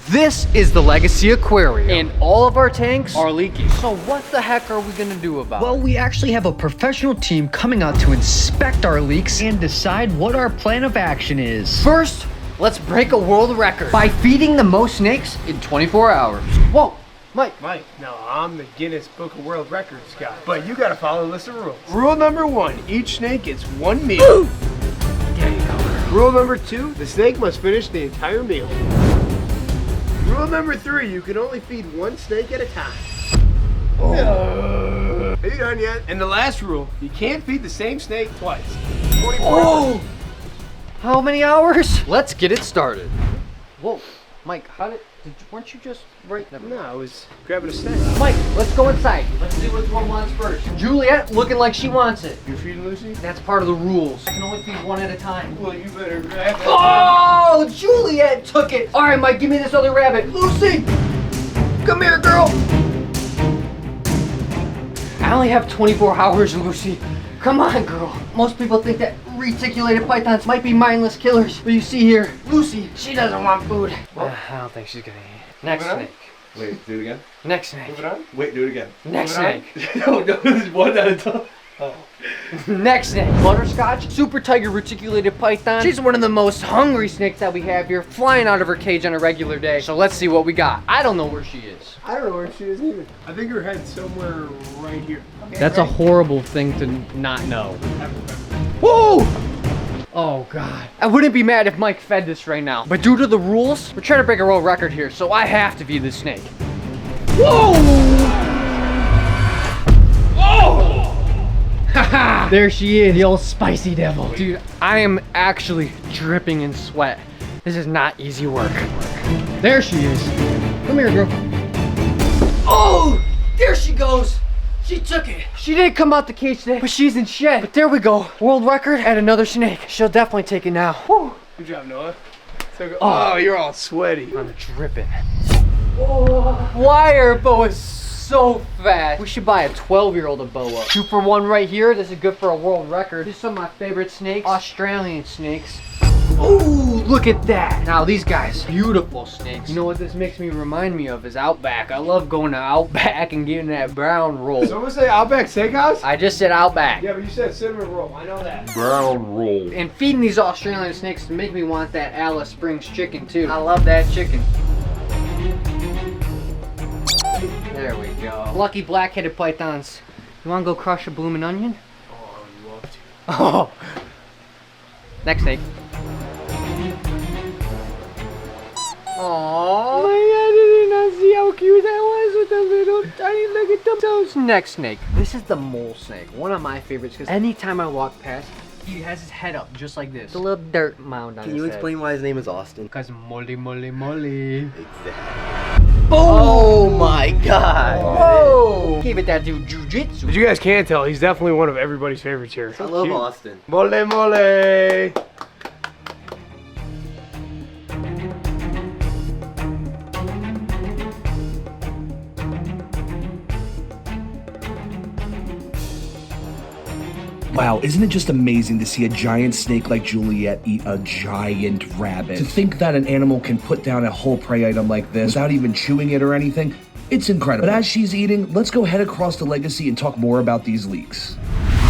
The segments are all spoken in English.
This is the Legacy Aquarium, and all of our tanks are leaking. So what the heck are we gonna do about it? Well, we actually have a professional team coming out to inspect our leaks and decide what our plan of action is. First, let's break a world record by feeding the most snakes in 24 hours. Whoa, Mike. No, I'm the Guinness Book of World Records guy. But you gotta follow a list of rules. Rule number 1, each snake gets 1 meal. Ooh. There you go. Rule number 2, the snake must finish the entire meal. Rule number 3, you can only feed 1 snake at a time. Are you done yet? And the last rule, you can't feed the same snake twice. 24 hours. How many hours? Let's get it started. Whoa, Mike, weren't you just right? No, I was grabbing a snack. Mike, let's go inside. Let's see which one wants first. Juliet, looking like she wants it. You're feeding Lucy? That's part of the rules. I can only feed 1 at a time. Well, you better grab it. Oh, Juliet took it. All right, Mike, give me this other rabbit. Lucy, come here, girl. I only have 24 hours, Lucy. Come on, girl. Most people think that reticulated pythons might be mindless killers, but you see here, Lucy, she doesn't want food. I don't think she's gonna eat. Next snake. Wait, do it again. Next snake. Move it on. Wait, do it again. Next snake. No, this is 1 at a time. Oh. Next snake. Butterscotch, super tiger reticulated python. She's one of the most hungry snakes that we have here, flying out of her cage on a regular day. So let's see what we got. I don't know where she is. I don't know where she is either. I think her head's somewhere right here. Okay, That's a horrible thing to not know. Whoa! Oh God. I wouldn't be mad if Mike fed this right now. But due to the rules, we're trying to break a world record here, so I have to feed this snake. Whoa! Oh! Haha! There she is, the old spicy devil. Dude, I am actually dripping in sweat. This is not easy work. There she is. Come here, girl. Oh! There she goes! She took it. She didn't come out the cage today, but she's in shed. But there we go. World record at another snake. She'll definitely take it now. Whew. Good job, Noah. Oh, you're all sweaty. I'm dripping. Oh, why are boas so fast? We should buy a 12-year-old a boa. 2 for 1 right here. This is good for a world record. These are some of my favorite snakes. Australian snakes. Ooh, look at that. Now these guys, beautiful snakes. You know what this makes me remind me of is Outback. I love going to Outback and getting that brown roll. So we say Outback Steakhouse? I just said Outback. Yeah, but you said cinnamon roll. I know that. Brown roll. And feeding these Australian snakes make me want that Alice Springs chicken too. I love that chicken. There we go. Lucky black-headed pythons. You wanna go crush a blooming onion? Oh, I'd love to. Oh. Next snake. Oh my God, I did not see how cute that was with the little tiny little toes. Next snake. This is the mole snake. One of my favorites because anytime I walk past, he has his head up just like this. The little dirt mound on his head. Can you explain why his name is Austin? Because molly. Exactly. Oh my God. Whoa! Gave it that dude jujitsu. But you guys can't tell, he's definitely one of everybody's favorites here. I love Austin. Mole mole! Wow, isn't it just amazing to see a giant snake like Juliet eat a giant rabbit? To think that an animal can put down a whole prey item like this without even chewing it or anything, it's incredible. But as she's eating, let's go head across to Legacy and talk more about these leaks.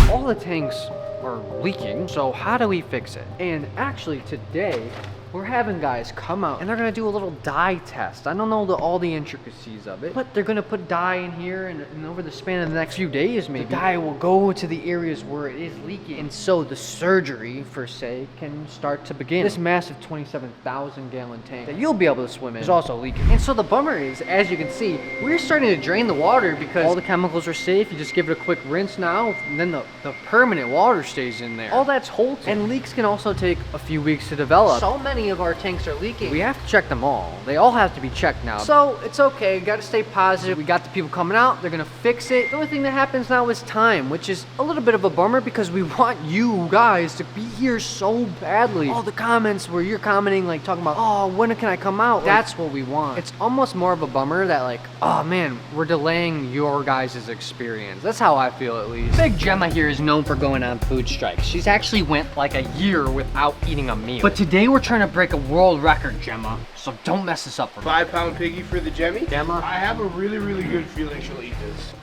All the tanks are leaking, so how do we fix it? And actually today, we're having guys come out and they're gonna do a little dye test. I don't know all the intricacies of it, but they're gonna put dye in here and over the span of the next few days maybe, the dye will go to the areas where it is leaking. And so the surgery, per se, can start to begin. This massive 27,000 gallon tank that you'll be able to swim in is also leaking. And so the bummer is, as you can see, we're starting to drain the water because all the chemicals are safe. You just give it a quick rinse now, and then the permanent water stays in there. All that's Holton. And leaks can also take a few weeks to develop. So many of our tanks are leaking. We have to check them all. They all have to be checked now. So it's okay, gotta stay positive. We got the people coming out, they're gonna fix it. The only thing that happens now is time, which is a little bit of a bummer because we want you guys to be here so badly. All the comments where you're commenting, like talking about, oh, when can I come out? That's what we want. It's almost more of a bummer that like, oh man, we're delaying your guys' experience. That's how I feel at least. Big Gemma here is known for going on food strikes. She's actually went like a year without eating a meal. But today we're trying gonna break a world record, Gemma. So don't mess this up for me. 5-pound piggy for the Jemmy. Gemma. I have a really, really good feeling she'll eat this.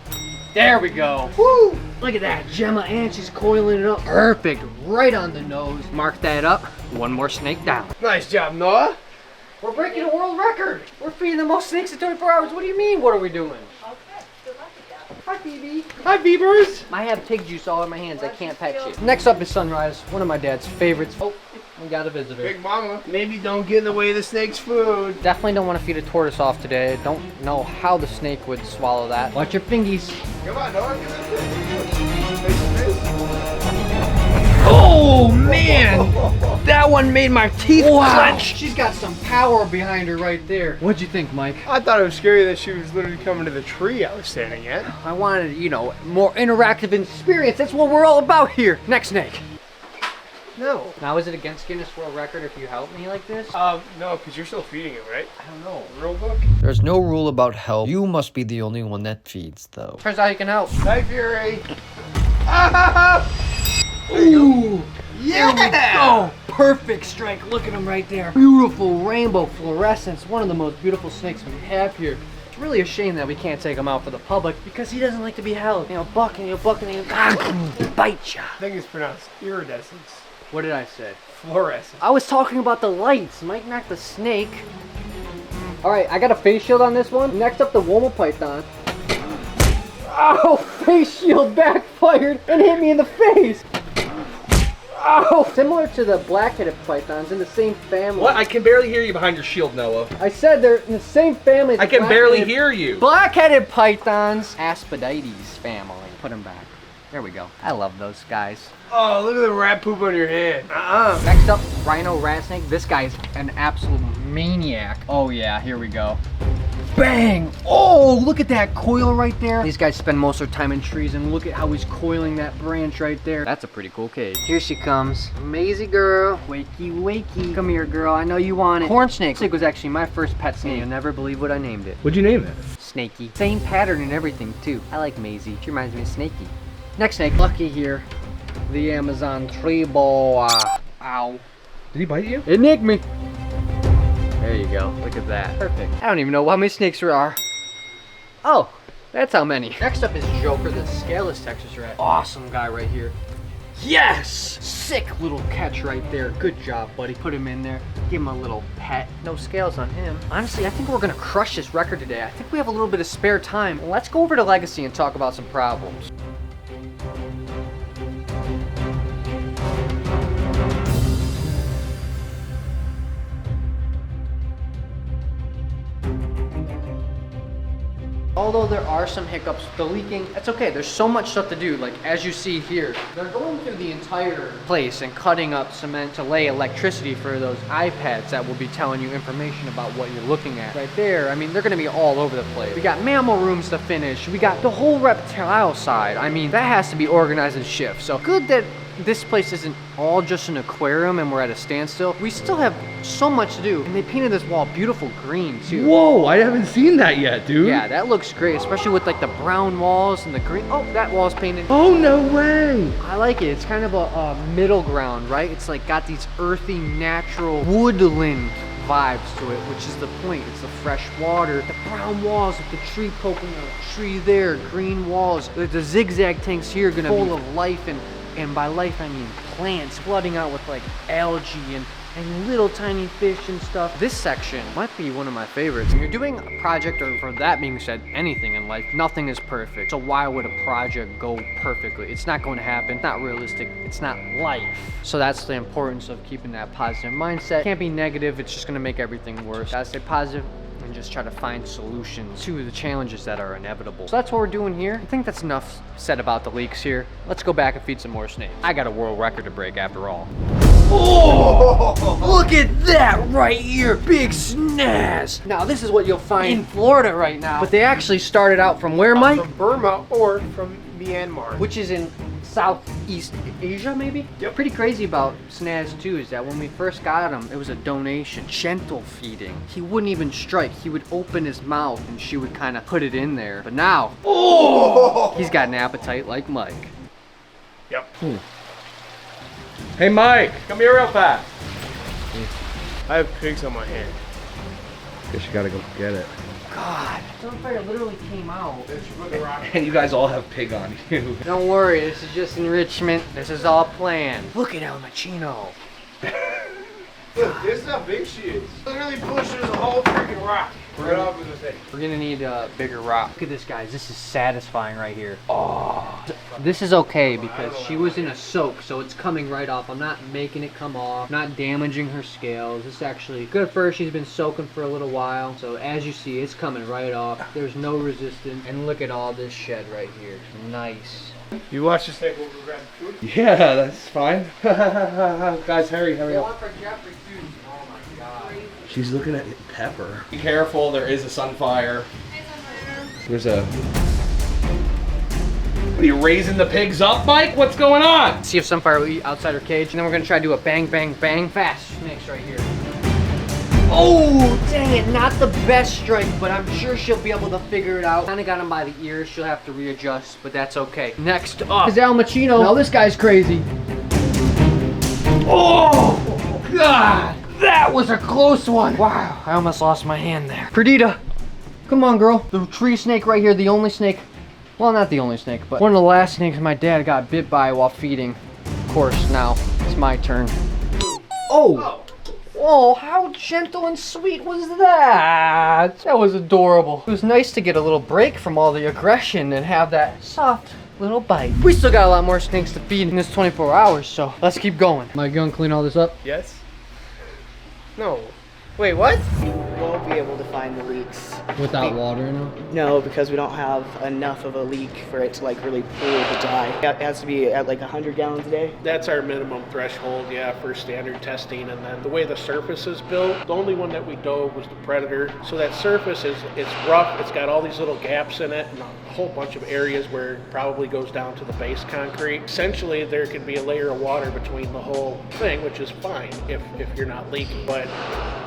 There we go. Woo! Look at that, Gemma, and she's coiling it up. Perfect, right on the nose. Mark that up. One more snake down. Nice job, Noah. We're breaking a world record. We're feeding the most snakes in 24 hours. What do you mean, what are we doing? Hi, Phoebe. Hi, beavers. I have pig juice all in my hands. I can't pet you. Next up is Sunrise, one of my dad's favorites. Oh, we got a visitor. Big mama. Maybe don't get in the way of the snake's food. Definitely don't want to feed a tortoise off today. Don't know how the snake would swallow that. Watch your fingies. Come on, Noah. Get this. Oh, man. That one made my teeth clench. She's got some power behind her right there. What'd you think, Mike? I thought it was scary that she was literally coming to the tree I was standing at. I wanted, you know, more interactive experience. That's what we're all about here. Next snake. No. Now, is it against Guinness World Record if you help me like this? No, because you're still feeding it, right? I don't know. Rule book? There's no rule about help. You must be the only one that feeds, though. Turns out you can help. Hi, Fury. Ooh. Yeah. Oh, perfect strength. Look at him right there. Beautiful rainbow fluorescence. One of the most beautiful snakes we have here. It's really a shame that we can't take him out for the public because he doesn't like to be held. You know, bucking, he'll bite ya. I think it's pronounced iridescence. What did I say? Fluorescence. I was talking about the lights. Mike, not the snake. All right, I got a face shield on this one. Next up, the Woma python. Oh, face shield backfired and hit me in the face. Oh, similar to the black-headed pythons in the same family. What? I can barely hear you behind your shield, Noah. I said they're in the same family. As I the can barely black-headed- hear you. Black-headed pythons, Aspidites family. Put them back. There we go. I love those guys. Oh, look at the rat poop on your hand. Next up, rhino rat snake. This guy's an absolute maniac. Oh yeah, here we go. Bang! Oh, look at that coil right there. These guys spend most of their time in trees, and look at how he's coiling that branch right there. That's a pretty cool cage. Here she comes. Maisie girl. Wakey, wakey. Come here, girl. I know you want it. Corn snake. Snake was actually my first pet snake. You'll never believe what I named it. What'd you name it? Snaky. Same pattern and everything, too. I like Maisie. She reminds me of Snaky. Next snake. Lucky here. The Amazon tree boa. Ow. Did he bite you? It nicked me. There you go. Look at that. Perfect. I don't even know how many snakes there are. Oh, that's how many. Next up is Joker, the scaleless Texas rat. Awesome guy right here. Yes! Sick little catch right there. Good job, buddy. Put him in there. Give him a little pet. No scales on him. Honestly, I think we're gonna crush this record today. I think we have a little bit of spare time. Let's go over to Legacy and talk about some problems. Although there are some hiccups, the leaking, that's okay. There's so much stuff to do. Like, as you see here, they're going through the entire place and cutting up cement to lay electricity for those iPads that will be telling you information about what you're looking at. Right there, I mean, they're gonna be all over the place. We got mammal rooms to finish. We got the whole reptile side. I mean, that has to be organized and shift. So good that this place isn't all just an aquarium and we're at a standstill. We still have so much to do. And they painted this wall beautiful green too. Whoa, I haven't seen that yet, dude. Yeah, that looks great, especially with like the brown walls and the green. Oh, that wall's painted. Oh, no way. I like it. It's kind of a middle ground, right? It's like got these earthy, natural woodland vibes to it, which is the point. It's the fresh water, the brown walls with the tree poking out, tree there, green walls. The zigzag tanks here are gonna be full of life, and by life I mean plants flooding out with like algae and little tiny fish and stuff. This section might be one of my favorites. When you're doing a project, or for that being said, anything in life, nothing is perfect. So why would a project go perfectly? It's not going to happen. It's not realistic. It's not life. So that's the importance of keeping that positive mindset. Can't be negative. It's just going to make everything worse. Gotta stay positive and just try to find solutions to the challenges that are inevitable. So that's what we're doing here. I think that's enough said about the leaks here. Let's go back and feed some more snakes. I got a world record to break after all. Oh, look at that right here. Big snaz. Now this is what you'll find in Florida right now. But they actually started out from where, Mike? From Burma or from Myanmar. Which is in Southeast Asia, maybe? Yep. Pretty crazy about snaz too is that when we first got him, it was a donation, gentle feeding. He wouldn't even strike. He would open his mouth and she would kind of put it in there. But now, he's got an appetite like Mike. Yep. Hey, Mike, come here real fast. I have pigs on my hand. Guess you gotta go get it. God, Sunfire literally came out. And you guys all have pig on you. Don't worry, this is just enrichment. This is all planned. Look at El Machino. Look, this is how big she is. Literally pushes a whole freaking rock right off of the thing. We're gonna need a bigger rock. Look at this, guys. This is satisfying right here. Oh, this is okay because she was in a soak, so it's coming right off. I'm not making it come off, not damaging her scales. This is actually good for her. She's been soaking for a little while, so as you see, it's coming right off. There's no resistance, and look at all this shed right here. Nice. You watch this thing, we'll go grab the food. Yeah, that's fine. Guys, hurry up. for Jeffrey too. Oh my God. She's looking at Pepper. Be careful, there is a Sunfire. There's a... What, are you raising the pigs up, Mike? What's going on? See if Sunfire will eat outside her cage, and then we're gonna try to do a bang, bang, bang. Fast snakes right here. Oh, dang it, not the best strike, but I'm sure she'll be able to figure it out. Kinda got him by the ears, she'll have to readjust, but that's okay. Next up is El Machino. Now this guy's crazy. Oh, God, that was a close one. Wow, I almost lost my hand there. Perdita, come on, girl. The tree snake right here, the only snake, well, not the only snake, but one of the last snakes my dad got bit by while feeding. Of course, now it's my turn. Oh. Oh, how gentle and sweet was that? That was adorable. It was nice to get a little break from all the aggression and have that soft little bite. We still got a lot more snakes to feed in this 24 hours, so let's keep going. Am I going to clean all this up? Yes? No. Wait, what? We won't be able to find the leaks. Without water in them? No, because we don't have enough of a leak for it to like really pull the dye. It has to be at like 100 gallons a day. That's our minimum threshold, yeah, for standard testing. And then the way the surface is built, the only one that we dove was the Predator. So that surface is rough. It's got all these little gaps in it and a whole bunch of areas where it probably goes down to the base concrete. Essentially, there could be a layer of water between the whole thing, which is fine if you're not leaking. But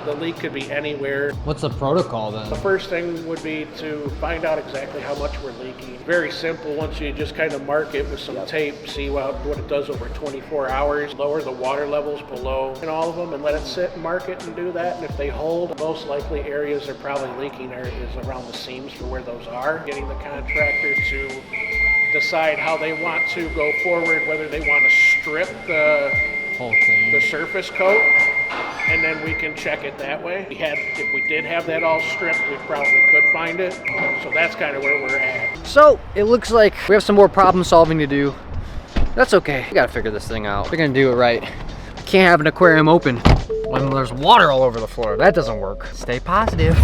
the leak could be anywhere. What's the protocol then? The first thing would be to find out exactly how much we're leaking. Very simple. Once you just kind of mark it with some tape, see what it does over 24 hours, lower the water levels below in all of them and let it sit and mark it and do that. And if they hold, most likely areas are probably leaking is around the seams for where those are. Getting the contractor to decide how they want to go forward, whether they want to strip the surface coat, and then we can check it that way. If we did have that all stripped, we probably could find it. So that's kind of where we're at. So it looks like we have some more problem solving to do. That's okay. We gotta figure this thing out. We're gonna do it right. We can't have an aquarium open when there's water all over the floor. That doesn't work. Stay positive.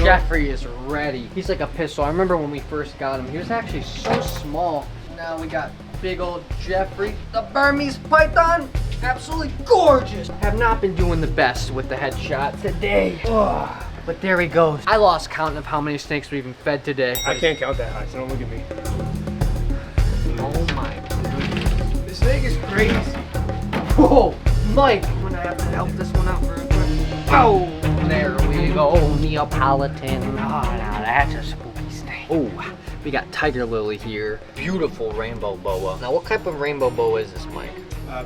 Jeffrey is ready. He's like a pistol. I remember when we first got him, he was actually so small. Now we got big old Jeffrey, the Burmese python. Absolutely gorgeous. Have not been doing the best with the headshot today. Ugh. But there he goes. I lost count of how many snakes we even fed today. I can't count that high, so don't look at me. Oh my goodness. This thing is crazy. Whoa, Mike, I'm gonna have to help this one out for a quick. Oh, there we go, Neapolitan. Oh, now that's a spooky snake. Oh, we got tiger lily here. Beautiful rainbow boa. Now, what type of rainbow boa is this, Mike?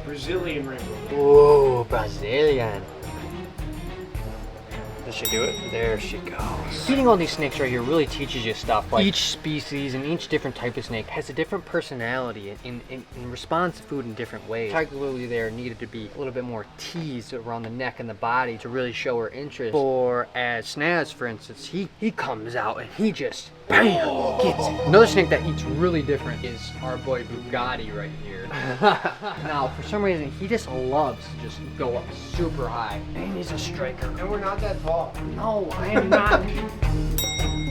Brazilian rainbow. Whoa, Brazilian. Does she do it? There she goes. Feeding all these snakes right here really teaches you stuff. Like each species and each different type of snake has a different personality and responds to food in different ways. Tiger lily there needed to be a little bit more teased around the neck and the body to really show her interest. For as Snaz, for instance, he comes out and he just bam, gets it. Another snake that eats really different is our boy Bugatti right here. Now, for some reason, he just loves to just go up super high. And he's a striker. And we're not that tall. No, I am not.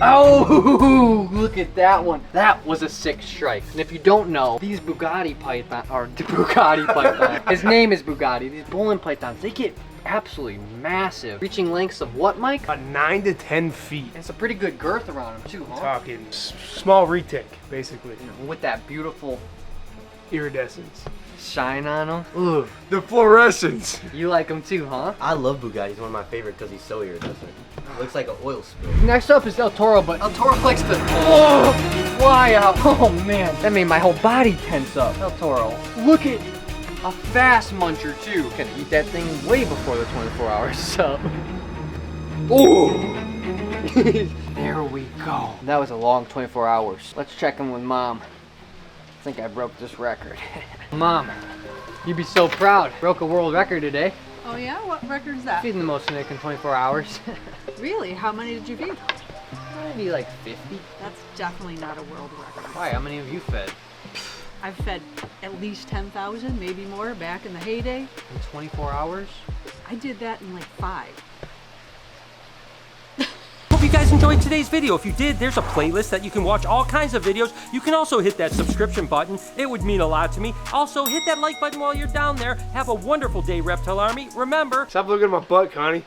Oh, look at that one. That was a sick strike. And if you don't know, these Bugatti python, or the Bugatti python, his name is Bugatti. These Bullen pythons, they get absolutely massive. Reaching lengths of what, Mike? About 9 to 10 feet. It's a pretty good girth around them too, huh? Talking small retic, basically. With that beautiful Iridescence. shine on them. Ooh, The fluorescence. you like them too, huh? I love Bugatti. He's one of my favorite because he's so iridescent. Looks like an oil spill. Next up is El Toro, but El Toro likes to fly out. Oh man, that made my whole body tense up. El Toro, look at a fast muncher too. Gonna eat that thing way before the 24 hours, so. Ooh! There we go. That was a long 24 hours. Let's check in with Mom. I think I broke this record. Mom, you'd be so proud. Broke a world record today. Oh yeah? What record is that? Feeding the most snake in 24 hours. Really? How many did you feed? Maybe like 50. That's definitely not a world record. Why? How many have you fed? I've fed at least 10,000, maybe more, back in the heyday. In 24 hours? I did that in like 5. Hope you guys enjoyed today's video. If you did, there's a playlist that you can watch all kinds of videos. You can also hit that subscription button. It would mean a lot to me. Also, hit that like button while you're down there. Have a wonderful day, Reptile Army. Remember, Stop looking at my butt, Connie.